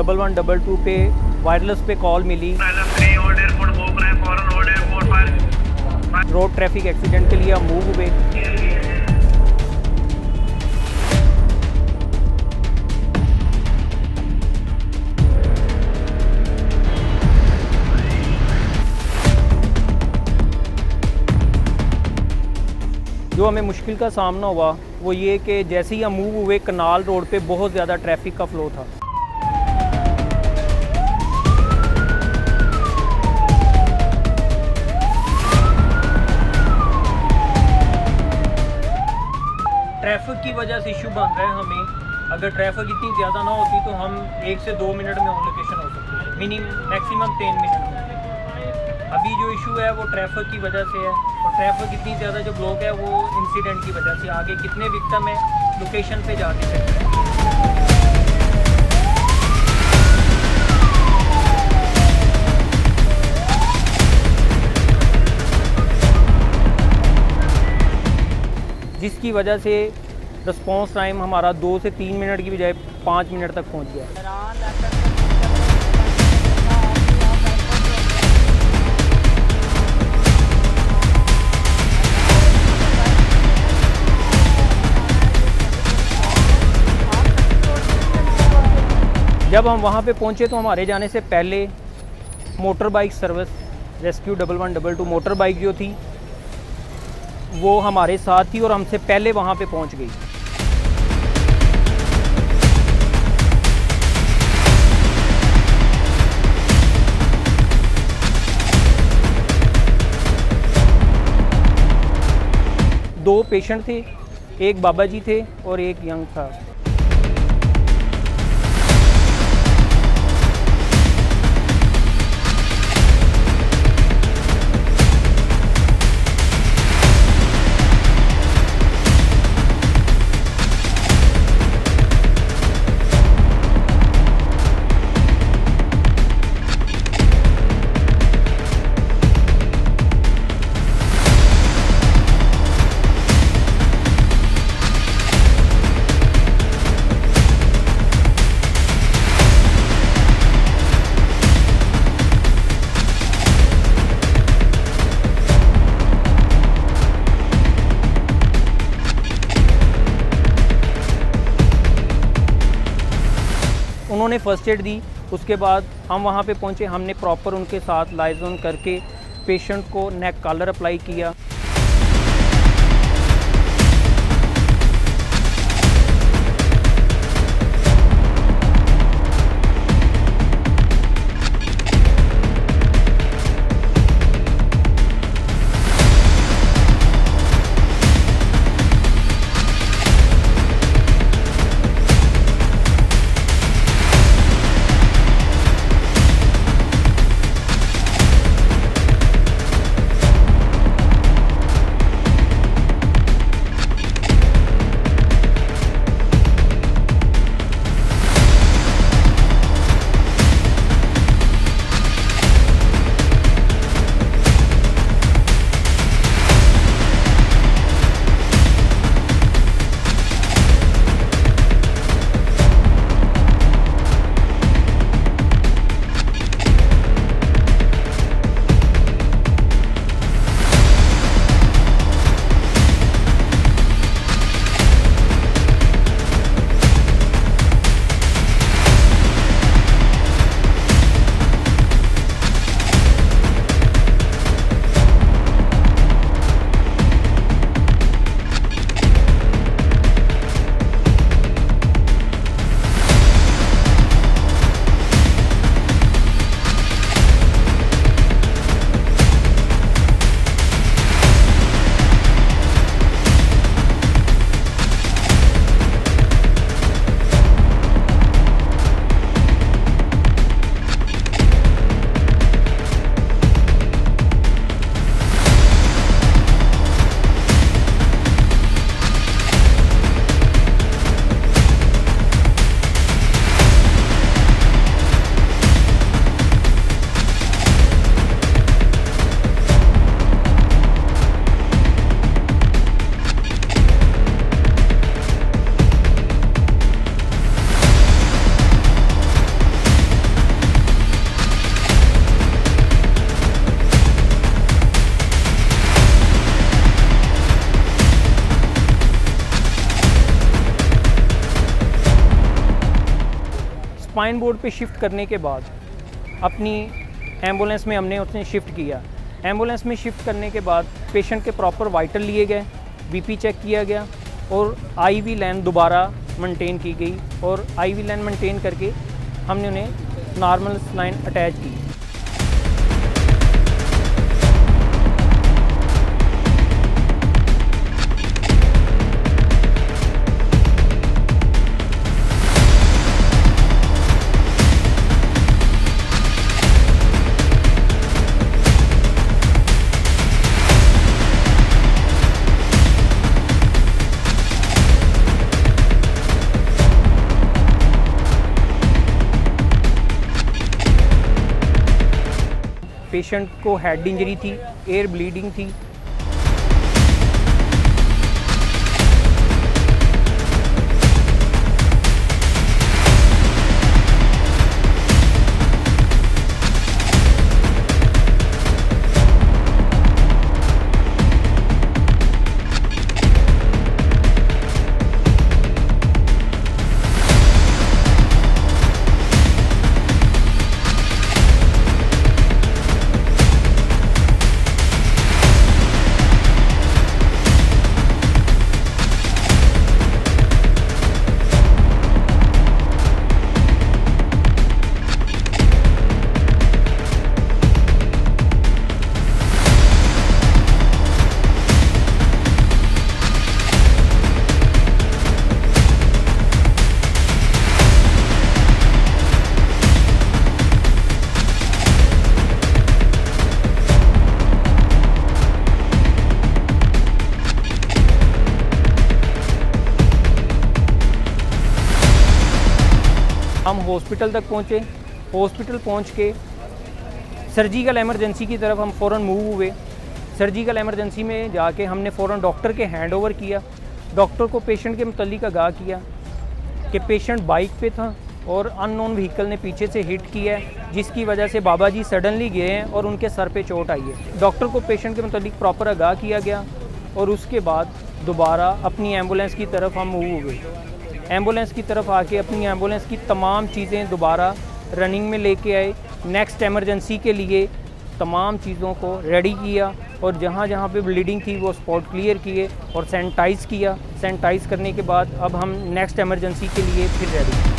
1112 पे वायरलेस पे कॉल मिली road traffic accident के लिए हम मूव हुए। जो हमें मुश्किल का सामना हुआ वो ये कि जैसे ही हम मूव हुए कनाल रोड पे बहुत ज़्यादा ट्रैफिक का फ़्लो था। ट्रैफिक की वजह से इशू बन रहा है हमें। अगर ट्रैफिक इतनी ज़्यादा ना होती तो हम 1 से 2 मिनट में ऑन लोकेशन हो सकते हैं, मैक्सिमम 3 मिनट में। अभी जो इशू है वो ट्रैफिक की वजह से है, और ट्रैफिक इतनी ज़्यादा जो ब्लॉक है वो इंसिडेंट की वजह से। आगे कितने विक्टिम है लोकेशन पे जाके सकते हैं। जिसकी वजह से रिस्पॉन्स टाइम हमारा 2 से 3 मिनट की बजाय 5 मिनट तक पहुंच गया। जब हम वहां पे पहुंचे तो हमारे जाने से पहले motor bike service rescue 1112 motor bike जो थी वो हमारे साथ थी और हमसे पहले वहां पे पहुंच गई। दो पेशेंट थे, एक बाबा जी थे और एक यंग था। उन्होंने फ़र्स्ट एड दी। उसके बाद हम वहाँ पे पहुँचे, हमने प्रॉपर उनके साथ लाइजन करके पेशेंट को नेक कॉलर अप्लाई किया। सलाइन बोर्ड पे शिफ्ट करने के बाद अपनी एम्बुलेंस में हमने उसने शिफ्ट किया। एम्बुलेंस में शिफ्ट करने के बाद पेशेंट के प्रॉपर वाइटल लिए गए, बीपी चेक किया गया और आईवी लाइन दोबारा मेंटेन की गई और आईवी लाइन मेंटेन करके हमने उन्हें नॉर्मल लाइन अटैच की। पेशेंट को हेड इंजरी थी, एयर ब्लीडिंग थी। हम हॉस्पिटल तक पहुँचे। हॉस्पिटल पहुँच के सर्जिकल एमरजेंसी की तरफ हम फ़ौरन मूव हुए। सर्जिकल एमरजेंसी में जाके हमने फ़ौरन डॉक्टर के हैंड ओवर किया। डॉक्टर को पेशेंट के मुतल्लिक आगाह किया कि पेशेंट बाइक पे था और अननोन व्हीकल ने पीछे से हिट किया है, जिसकी वजह से बाबा जी सडनली गए हैं और उनके सर पे चोट आई है। डॉक्टर को पेशेंट के मुतल्लिक प्रॉपर आगाह किया गया और उसके बाद दोबारा अपनी एम्बुलेंस की तरफ हम मूव हुए। एम्बुलेंस की तरफ आके अपनी एम्बुलेंस की तमाम चीज़ें दोबारा रनिंग में लेके आए। नेक्स्ट एमरजेंसी के लिए तमाम चीज़ों को रेडी किया और जहाँ जहाँ पे ब्लीडिंग थी वो स्पॉट क्लियर किए और सैनिटाइज़ किया। सैनिटाइज़ करने के बाद अब हम नेक्स्ट एमरजेंसी के लिए फिर रेडी।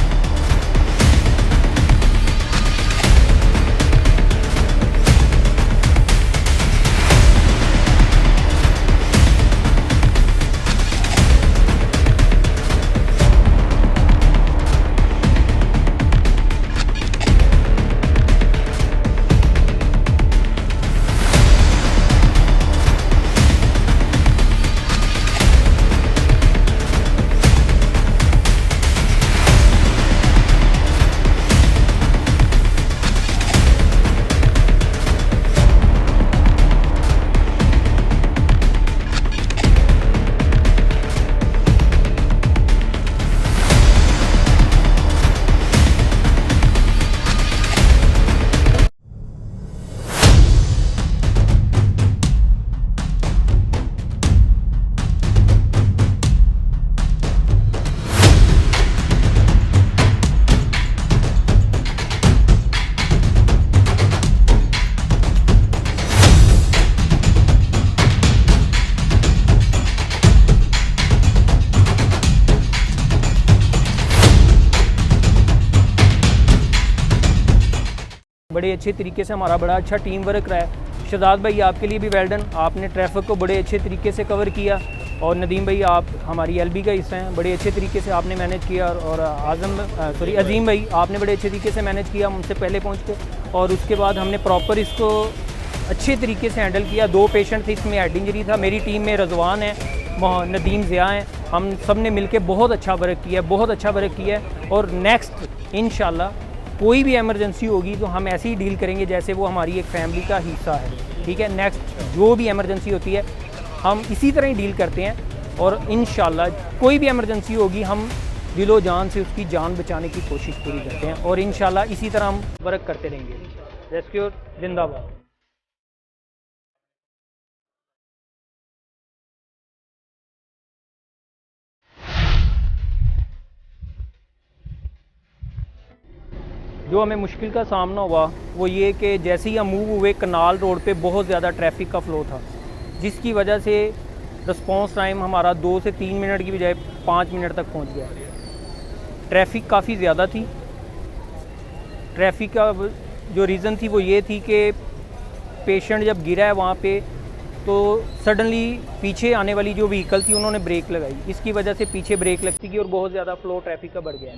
बड़े अच्छे तरीके से हमारा बड़ा अच्छा टीम वर्क रहा है। शहजाद भाई आपके लिए भी वेल डन, आपने ट्रैफिक को बड़े अच्छे तरीके से कवर किया। और नदीम भाई आप हमारी एलबी का हिस्सा हैं, बड़े अच्छे तरीके से आपने मैनेज किया। और अजीम भाई आपने बड़े अच्छे तरीके से मैनेज किया हमसे पहले पहुँच के। और उसके बाद हमने प्रॉपर इसको अच्छे तरीके से हैंडल किया। 2 पेशेंट थे, इसमें हेड इंजरी था। मेरी टीम में रजवान है, नदीम ज़िया हैं, हम सब ने मिलकर बहुत अच्छा वर्क किया, बहुत अच्छा वर्क किया। और नेक्स्ट इंशाल्लाह कोई भी इमरजेंसी होगी तो हम ऐसे ही डील करेंगे जैसे वो हमारी एक फैमिली का हिस्सा है। ठीक है, नेक्स्ट जो भी इमरजेंसी होती है हम इसी तरह ही डील करते हैं। और इंशाल्लाह कोई भी इमरजेंसी होगी हम दिलो जान से उसकी जान बचाने की कोशिश पूरी करते हैं और इंशाल्लाह इसी तरह हम वर्क करते रहेंगे। रेस्क्यू जिंदाबाद। जो हमें मुश्किल का सामना हुआ वो ये कि जैसे ही हम मूव हुए कनाल रोड पे बहुत ज़्यादा ट्रैफिक का फ़्लो था, जिसकी वजह से रिस्पॉन्स टाइम हमारा 2 से 3 मिनट की बजाय 5 मिनट तक पहुंच गया। ट्रैफिक काफ़ी ज़्यादा थी। ट्रैफिक का जो रीज़न थी वो ये थी कि पेशेंट जब गिरा है वहाँ पे तो सडनली पीछे आने वाली जो व्हीकल थी उन्होंने ब्रेक लगाई, इसकी वजह से पीछे ब्रेक लगती गई और बहुत ज़्यादा फ़्लो ट्रैफिक का बढ़ गया।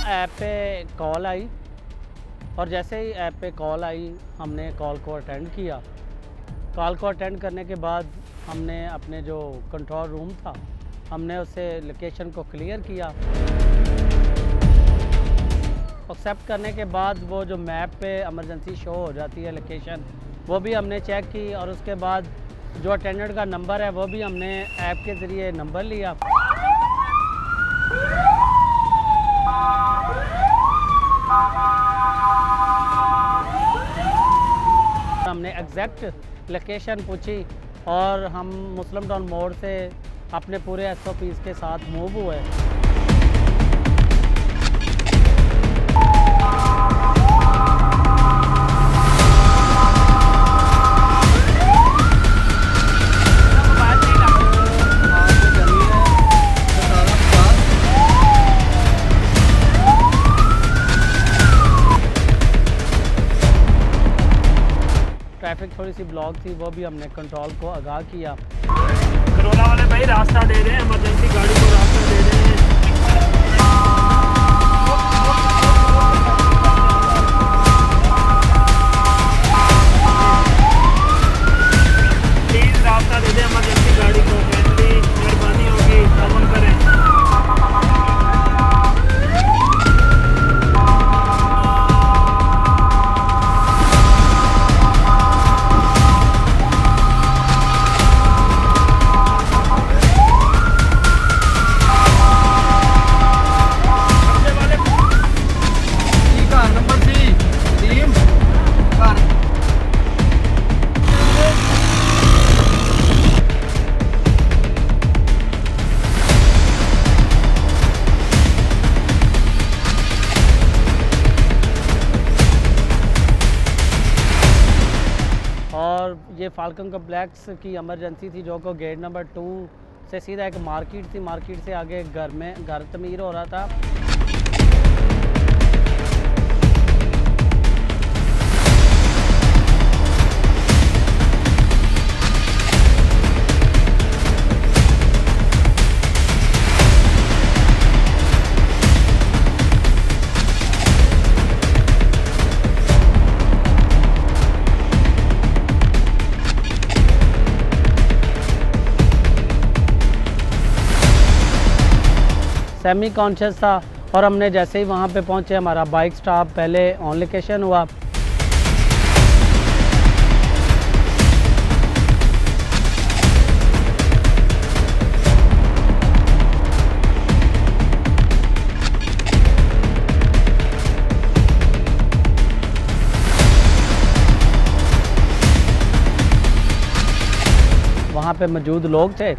ऐप पे कॉल आई और जैसे ही ऐप पे कॉल आई हमने कॉल को अटेंड किया। कॉल को अटेंड करने के बाद हमने अपने जो कंट्रोल रूम था हमने उससे लोकेशन को क्लियर किया। एक्सेप्ट करने के बाद वो जो मैप पे इमरजेंसी शो हो जाती है लोकेशन, वो भी हमने चेक की और उसके बाद जो अटेंडेंट का नंबर है वो भी हमने ऐप के ज़रिए नंबर लिया। हमने एग्जैक्ट लोकेशन पूछी और हम मुस्लिम टाउन मोड़ से अपने पूरे SOPs के साथ मूव हुए। ट्रैफिक थोड़ी सी ब्लॉक थी, वो भी हमने कंट्रोल को आगाह किया। करोला वाले भाई रास्ता दे रहे हैं, इमरजेंसी गाड़ी को रास्ता दे रहे हैं। प्लीज रास्ता दे दें इमरजेंसी गाड़ी को, काइंडली मेहरबानी होगी, कमेंट करें। और ये फाल्कन कम्प्लेक्स की इमरजेंसी थी जो को गेट नंबर 2 से सीधा एक मार्केट थी, मार्केट से आगे घर तमीर हो रहा था। सेमी कॉन्शियस था और हमने जैसे ही वहाँ पे पहुँचे हमारा बाइक स्टॉप पहले ऑन लोकेशन हुआ। वहाँ पे मौजूद लोग थे,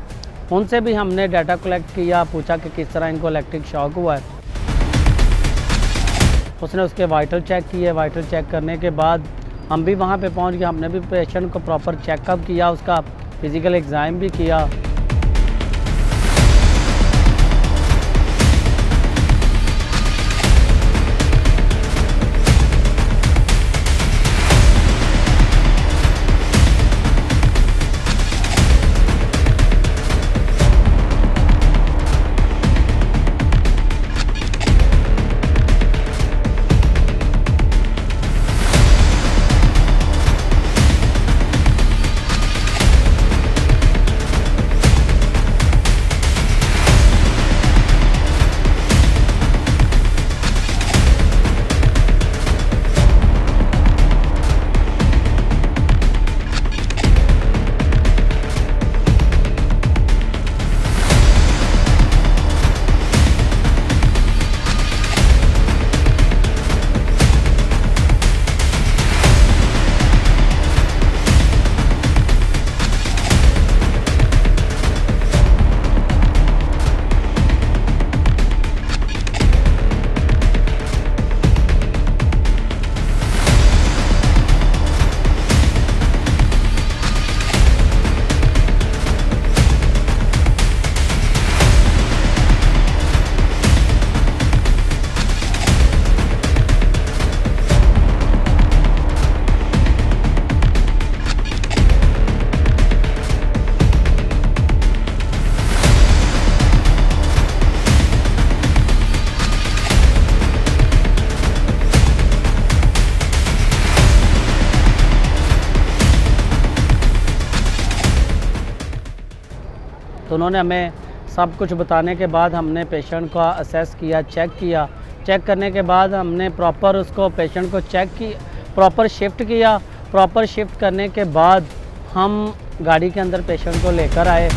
उनसे भी हमने डाटा कलेक्ट किया, पूछा कि किस तरह इनको इलेक्ट्रिक शॉक हुआ है। उसने उसके वाइटल चेक किए। वाइटल चेक करने के बाद हम भी वहाँ पे पहुँच गए। हमने भी पेशेंट को प्रॉपर चेकअप किया, उसका फिज़िकल एग्ज़ाम भी किया। तो उन्होंने हमें सब कुछ बताने के बाद हमने पेशेंट का असेस किया, चेक किया। चेक करने के बाद हमने प्रॉपर उसको पेशेंट को चेक की, प्रॉपर शिफ्ट किया। प्रॉपर शिफ्ट करने के बाद हम गाड़ी के अंदर पेशेंट को लेकर आए।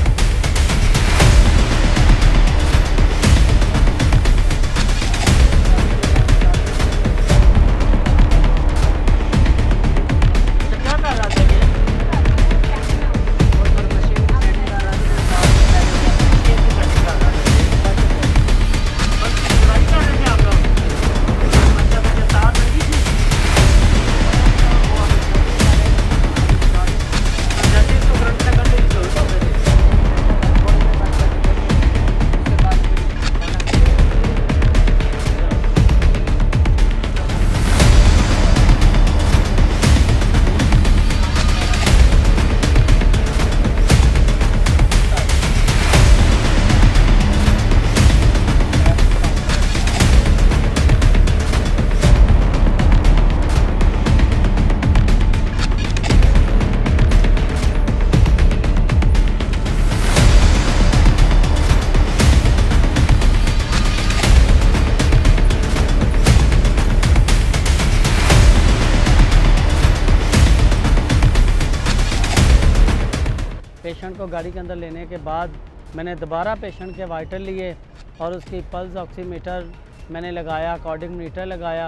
पेशेंट को गाड़ी के अंदर लेने के बाद मैंने दोबारा पेशेंट के वाइटल लिए और उसकी पल्स ऑक्सीमीटर मैंने लगाया, कार्डिक मीटर लगाया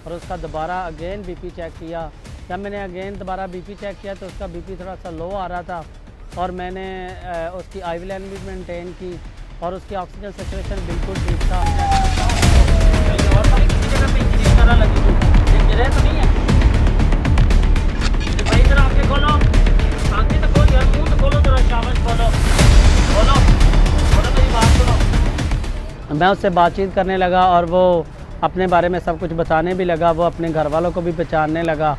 और उसका दोबारा अगेन बीपी चेक किया। जब मैंने अगेन दोबारा बीपी चेक किया तो उसका बीपी थोड़ा सा लो आ रहा था और मैंने उसकी IV लाइन भी मेंटेन की और उसकी ऑक्सीजन सैचुरेशन बिल्कुल ठीक था। और किसी जगह पे इंजरी तरह लगी थी, ये गिरे तो नहीं है? भाई जरा आंखें खोलो, आंखें तो खोल यार, मुंह तो खोलो जरा, शाबाश खोलो, खोलो खोलो, मेरी बात सुनो। मैं उससे बातचीत करने लगा और वो अपने बारे में सब कुछ बताने भी लगा, वो अपने घर वालों को भी पहचानने लगा।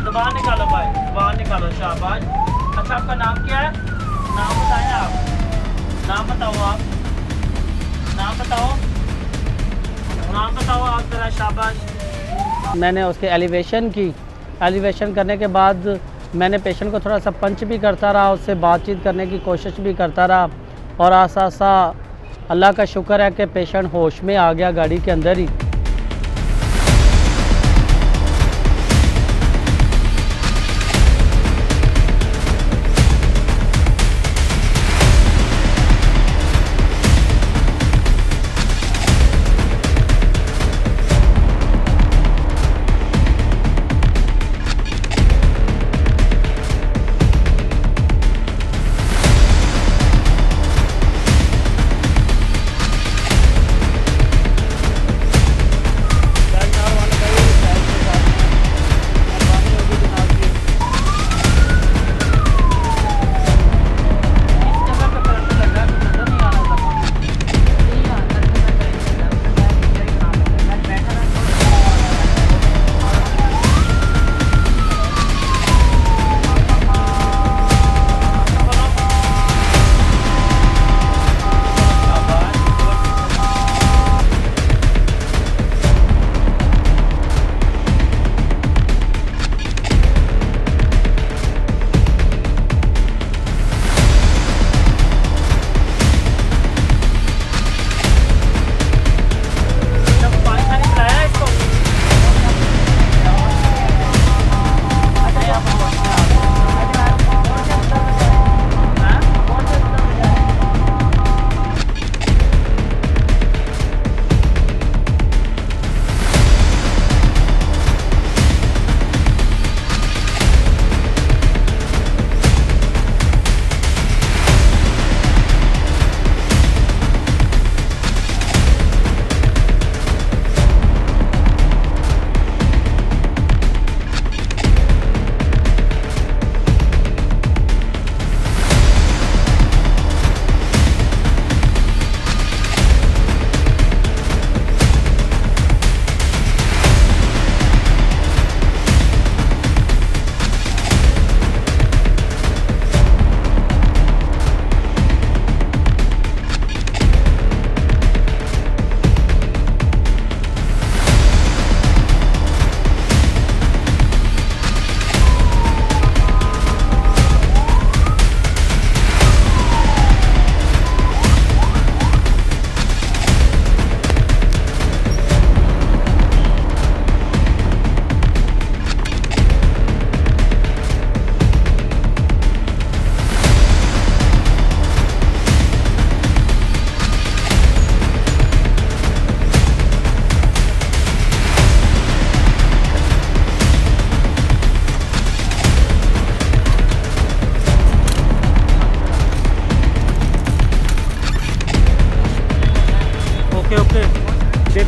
बाहर निकालो भाई, बाहर निकालो, शाबाश। अच्छा आपका नाम क्या है? नाम बताएं आप, नाम बताओ आप, नाम बताओ, नाम बताओ आप जरा, शाबाश। मैंने उसके एलिवेशन की, एलिवेशन करने के बाद मैंने पेशेंट को थोड़ा सा पंच भी करता रहा, उससे बातचीत करने की कोशिश भी करता रहा और आसा अल्लाह का शुक्र है कि पेशेंट होश में आ गया गाड़ी के अंदर ही।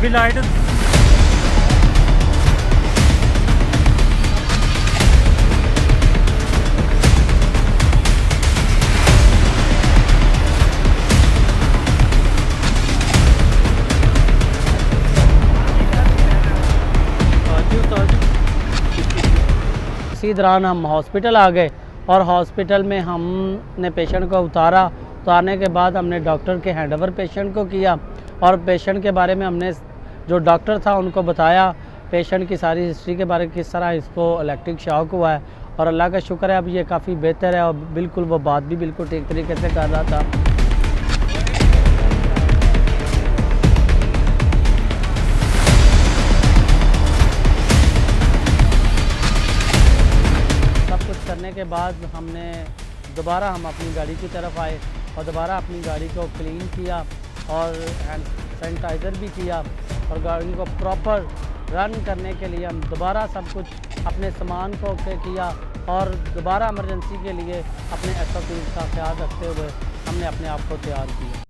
अभी लाइट इसी दौरान हम हॉस्पिटल आ गए और हॉस्पिटल में हमने पेशेंट को उतारने के बाद हमने डॉक्टर के हैंडओवर पेशेंट को किया और पेशेंट के बारे में हमने जो डॉक्टर था उनको बताया पेशेंट की सारी हिस्ट्री के बारे में, किस तरह इसको इलेक्ट्रिक शॉक हुआ है। और अल्लाह का शुक्र है अब ये काफ़ी बेहतर है और बिल्कुल वो बात भी बिल्कुल ठीक तरीके से कर रहा था। सब कुछ करने के बाद हमने दोबारा हम अपनी गाड़ी की तरफ आए और दोबारा अपनी गाड़ी को क्लीन किया और हैंड सैनिटाइज़र भी किया और गाड़ी को प्रॉपर रन करने के लिए हम दोबारा सब कुछ अपने सामान को किया और दोबारा इमरजेंसी के लिए अपने SOPs का ख्याल रखते हुए हमने अपने आप को तैयार किया।